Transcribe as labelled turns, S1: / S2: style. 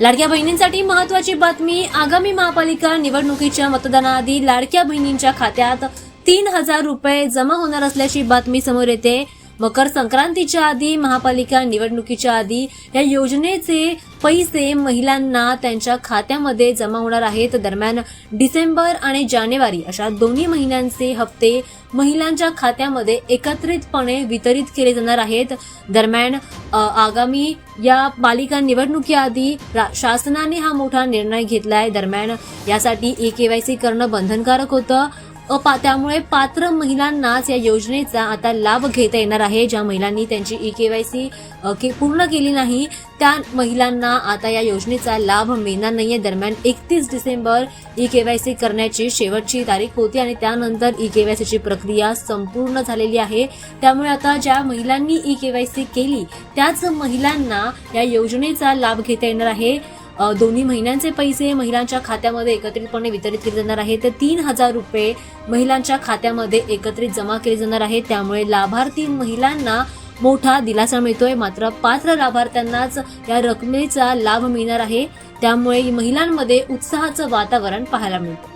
S1: लाडक्या बहिणींसाठी महत्त्वाची बातमी। आगामी महापालिका निवडणुकीच्या मतदानाआधी लाडक्या बहिणींच्या खात्यात 3,000 रुपये जमा होणार असल्याची बातमी समोर येते। मकर संक्रांतीच्या आधी, महापालिका निवडणुकीच्या आधी या योजनेचे पैसे महिलांना त्यांच्या खात्यामध्ये जमा होणार आहेत। दरम्यान डिसेंबर आणि जानेवारी अशा दोन्ही महिन्यांचे हप्ते महिलांच्या खात्यामध्ये एकत्रितपणे वितरित केले जाणार आहेत। दरम्यान आगामी या पालिका निवडणुकीआधी शासनाने हा मोठा निर्णय घेतलाय। दरम्यान यासाठी ई-केवायसी करणं बंधनकारक होतं। त्यामुळे पात्र महिलांनाच या योजनेचा आता लाभ घेता येणार आहे। ज्या महिलांनी त्यांची ई-केवायसी पूर्ण केली नाही त्या महिलांना आता या योजनेचा लाभ मिळणार नाहीये। दरम्यान 31 डिसेंबर ई-केवायसी करण्याची शेवटची तारीख होती आणि त्यानंतर ई-केवायसीची प्रक्रिया संपूर्ण झालेली आहे। त्यामुळे आता ज्या महिलांनी ई-केवायसी केली त्याच महिलांना या योजनेचा लाभ घेता येणार आहे। दोन्ही महिन्यांचे पैसे महिलांच्या खात्यामध्ये एकत्रितपणे वितरित केले जाणार आहेत। 3,000 रुपये महिलांच्या खात्यामध्ये एकत्रित जमा केले जाणार आहेत। त्यामुळे लाभार्थी महिलांना मोठा दिलासा मिळतोय। मात्र पात्र लाभार्थ्यांनाच या रकमेचा लाभ मिळणार आहे। त्यामुळे महिलांमध्ये उत्साहाचं वातावरण पाहायला मिळतं।